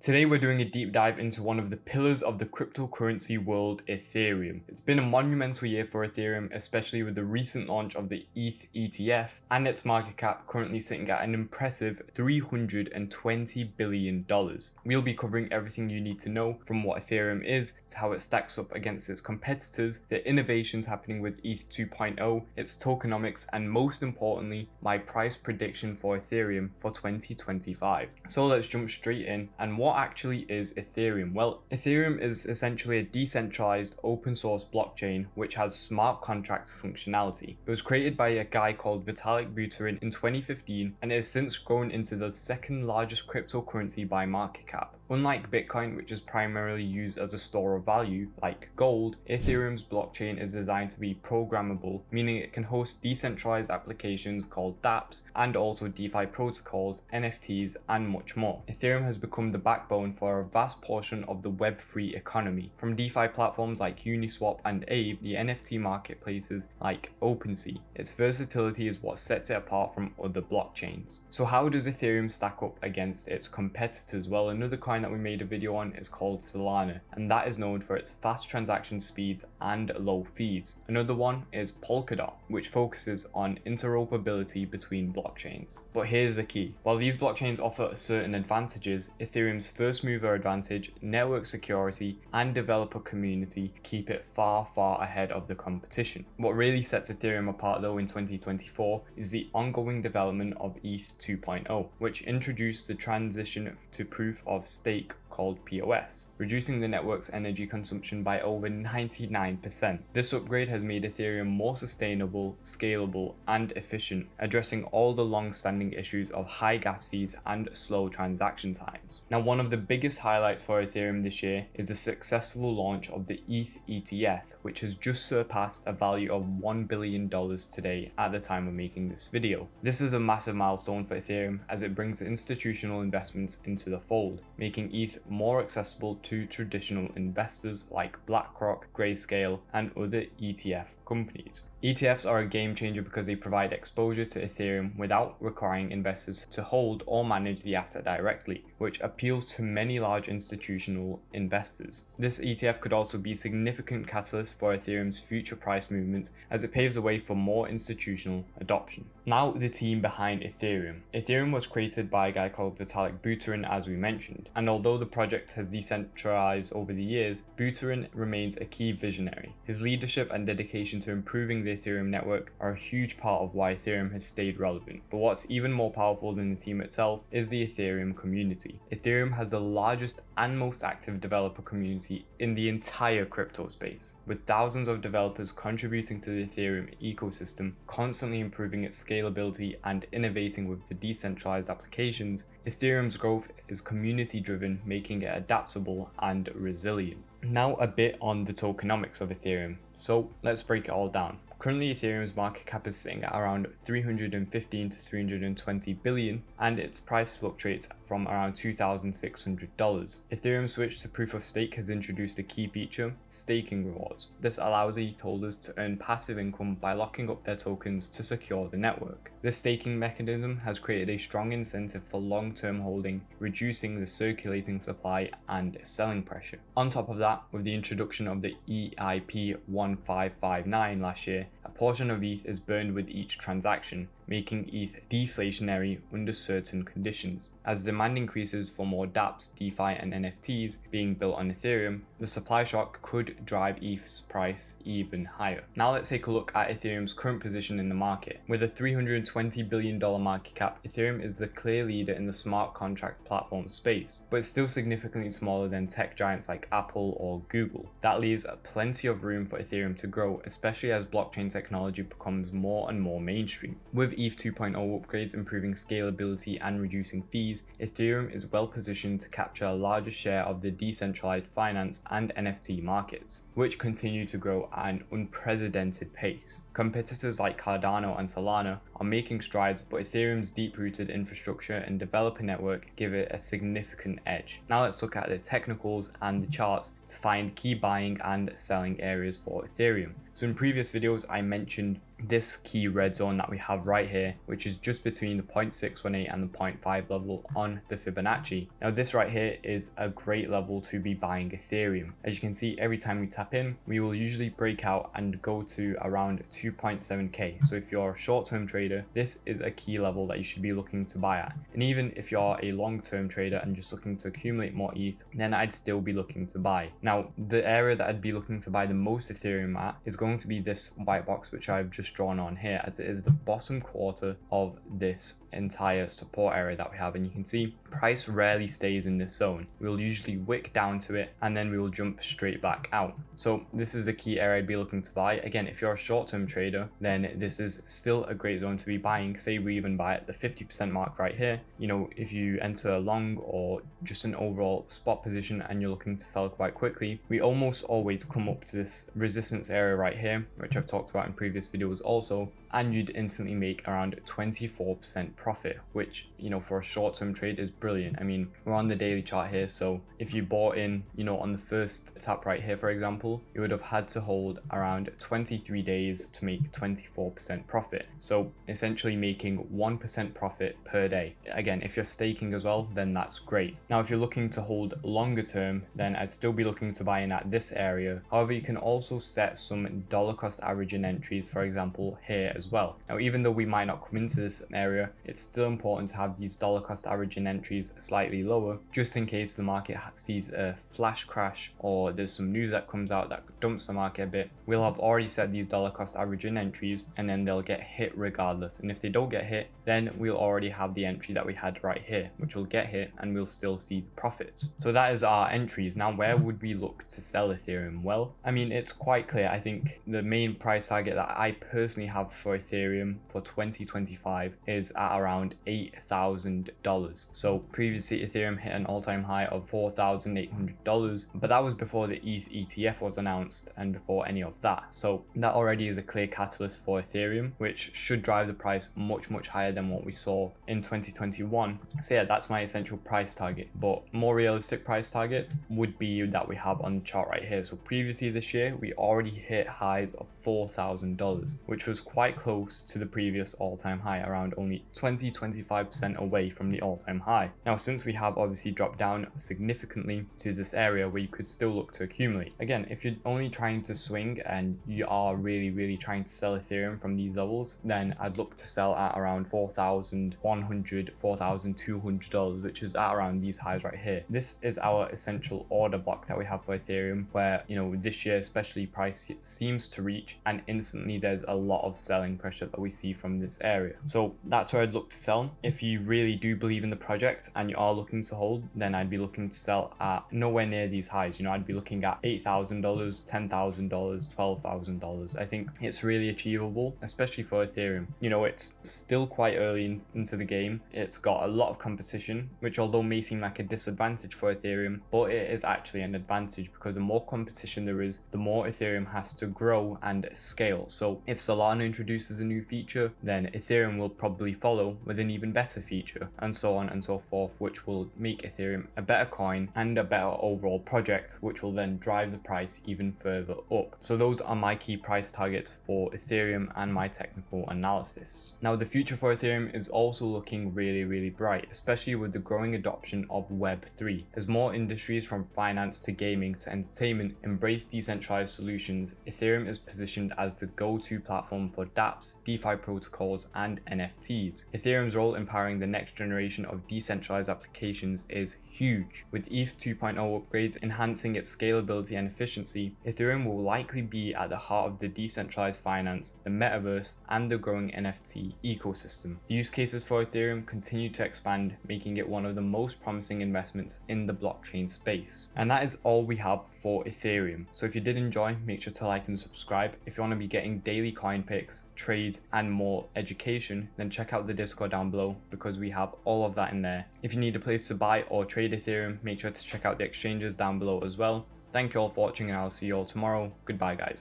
Today we're doing a deep dive into one of the pillars of the cryptocurrency world, Ethereum. It's been a monumental year for Ethereum, especially with the recent launch of the ETH ETF and its market cap currently sitting at an impressive $320 billion. We'll be covering everything you need to know, from what Ethereum is to how it stacks up against its competitors, the innovations happening with ETH 2.0, its tokenomics, and most importantly, my price prediction for Ethereum for 2025. So let's jump straight in. And what actually is Ethereum? Well, Ethereum is essentially a decentralized open source blockchain which has smart contract functionality. It was created by a guy called Vitalik Buterin in 2015 and it has since grown into the second largest cryptocurrency by market cap. Unlike Bitcoin, which is primarily used as a store of value, like gold, Ethereum's blockchain is designed to be programmable, meaning it can host decentralized applications called dApps and also DeFi protocols, NFTs, and much more. Ethereum has become the backbone for a vast portion of the Web3 economy, from DeFi platforms like Uniswap and Aave, the NFT marketplaces like OpenSea. Its versatility is what sets it apart from other blockchains. So how does Ethereum stack up against its competitors? Well, another coin that we made a video on is called Solana, and that is known for its fast transaction speeds and low fees. Another one is Polkadot, which focuses on interoperability between blockchains. But here's the key: while these blockchains offer certain advantages, Ethereum's first mover advantage, network security, and developer community keep it far ahead of the competition. What really sets Ethereum apart though in 2024 is the ongoing development of ETH 2.0, which introduced the transition to proof of stake called POS, reducing the network's energy consumption by over 99%. This upgrade has made Ethereum more sustainable, scalable, and efficient, addressing all the long-standing issues of high gas fees and slow transaction times. Now, one of the biggest highlights for Ethereum this year is the successful launch of the ETH ETF, which has just surpassed a value of $1 billion today at the time of making this video. This is a massive milestone for Ethereum as it brings institutional investments into the fold, making ETH more accessible to traditional investors like BlackRock, Grayscale, and other ETF companies. ETFs are a game changer because they provide exposure to Ethereum without requiring investors to hold or manage the asset directly, which appeals to many large institutional investors. This ETF could also be a significant catalyst for Ethereum's future price movements as it paves the way for more institutional adoption. Now, the team behind Ethereum. Ethereum was created by a guy called Vitalik Buterin, as we mentioned, and although the project has decentralized over the years, Buterin remains a key visionary. His leadership and dedication to improving the Ethereum network are a huge part of why Ethereum has stayed relevant. But what's even more powerful than the team itself is the Ethereum community. Ethereum has the largest and most active developer community in the entire crypto space, with thousands of developers contributing to the Ethereum ecosystem, constantly improving its scalability and innovating with the decentralized applications. Ethereum's growth is community driven, making it adaptable and resilient. Now a bit on the tokenomics of Ethereum. So let's break it all down. Currently, Ethereum's market cap is sitting at around 315 to 320 billion, and its price fluctuates from around $2,600. Ethereum's switch to proof of stake has introduced a key feature: staking rewards. This allows ETH holders to earn passive income by locking up their tokens to secure the network. This staking mechanism has created a strong incentive for long-term holding, reducing the circulating supply and selling pressure. On top of that, with the introduction of the EIP 1559 last year, a portion of ETH is burned with each transaction, making ETH deflationary under certain conditions. As demand increases for more dApps, DeFi, and NFTs being built on Ethereum, the supply shock could drive ETH's price even higher. Now let's take a look at Ethereum's current position in the market. With a $320 billion market cap, Ethereum is the clear leader in the smart contract platform space, but it's still significantly smaller than tech giants like Apple or Google. That leaves plenty of room for Ethereum to grow, especially as blockchain technology becomes more and more mainstream. With ETH 2.0 upgrades improving scalability and reducing fees, Ethereum is well positioned to capture a larger share of the decentralized finance and NFT markets, which continue to grow at an unprecedented pace. Competitors like Cardano and Solana are making strides, but Ethereum's deep-rooted infrastructure and developer network give it a significant edge. Now let's look at the technicals and the charts to find key buying and selling areas for Ethereum. So in previous videos I mentioned this key red zone that we have right here, which is just between the 0.618 and the 0.5 level on the Fibonacci. Now this right here is a great level to be buying Ethereum. As you can see, every time we tap in, we will usually break out and go to around 2.7k. So if you're a short-term trader, this is a key level that you should be looking to buy at. And even if you're a long-term trader and just looking to accumulate more ETH, then I'd still be looking to buy. Now, the area that I'd be looking to buy the most Ethereum at is going to be this white box, which I've just drawn on here, as it is the bottom quarter of this entire support area that we have. And you can see price rarely stays in this zone. We'll usually wick down to it and then we will jump straight back out. So this is a key area I'd be looking to buy. Again, if you're a short-term trader, then this is still a great zone to be buying. Say we even buy at the 50% mark right here. You know, if you enter a long or just an overall spot position and you're looking to sell quite quickly, we almost always come up to this resistance area right here, which I've talked about in previous videos also, and you'd instantly make around 24% profit, which, you know, for a short-term trade is brilliant. I mean, we're on the daily chart here, so if you bought in, you know, on the first tap right here, for example, you would have had to hold around 23 days to make 24% profit. So essentially making 1% profit per day. Again, if you're staking as well, then that's great. Now, if you're looking to hold longer term, then I'd still be looking to buy in at this area. However, you can also set some dollar cost averaging entries, for example, here as well. Now, even though we might not come into this area, it's still important to have these dollar cost averaging entries slightly lower, just in case the market sees a flash crash or there's some news that comes out that dumps the market a bit. We'll have already set these dollar cost averaging entries and then they'll get hit regardless. And if they don't get hit, then we'll already have the entry that we had right here, which will get hit and we'll still see the profits. So that is our entries. Now, where would we look to sell Ethereum? Well, I mean, it's quite clear. I think the main price target that I personally have for Ethereum for 2025 is at around $8,000. So previously Ethereum hit an all-time high of $4,800, but that was before the ETH ETF was announced and before any of that. So that already is a clear catalyst for Ethereum, which should drive the price much higher than what we saw in 2021. So yeah, that's my essential price target. But more realistic price targets would be that we have on the chart right here. So previously this year, we already hit highs of $4,000, which was quite close to the previous all-time high, around only 20-25% away from the all-time high. Now, since we have obviously dropped down significantly to this area where you could still look to accumulate. Again, if you're only trying to swing and you are really trying to sell Ethereum from these levels, then I'd look to sell at around $4,100, $4,200, which is at around these highs right here. This is our essential order block that we have for Ethereum, where, you know, this year especially price seems to reach and instantly there's a lot of selling pressure that we see from this area. So that's where I'd look to sell. If you really do believe in the project and you are looking to hold, then I'd be looking to sell at nowhere near these highs. You know, I'd be looking at $8,000, $10,000, $12,000. I think it's really achievable, especially for Ethereum. You know, it's still quite early into the game. It's got a lot of competition, which although may seem like a disadvantage for Ethereum, but it is actually an advantage, because the more competition there is, the more Ethereum has to grow and scale. So if Solana introduces a new feature, then Ethereum will probably follow with an even better feature, and so on and so forth, which will make Ethereum a better coin and a better overall project, which will then drive the price even further up. So those are my key price targets for Ethereum and my technical analysis. Now, the future for Ethereum is also looking really bright, especially with the growing adoption of Web3. As more industries from finance to gaming to entertainment embrace decentralized solutions, Ethereum is positioned as the go-to platform for dApps, DeFi protocols, and NFTs. Ethereum's role in powering the next generation of decentralized applications is huge. With ETH 2.0 upgrades enhancing its scalability and efficiency, Ethereum will likely be at the heart of the decentralized finance, the metaverse, and the growing NFT ecosystem. The use cases for Ethereum continue to expand, making it one of the most promising investments in the blockchain space. And that is all we have for Ethereum. So if you did enjoy, make sure to like and subscribe. If you want to be getting daily coin picks, trades, and more education, then check out the Discord down below, because we have all of that in there. If you need a place to buy or trade Ethereum, make sure to check out the exchanges down below as well. Thank you all for watching, and I'll see you all tomorrow. Goodbye, guys.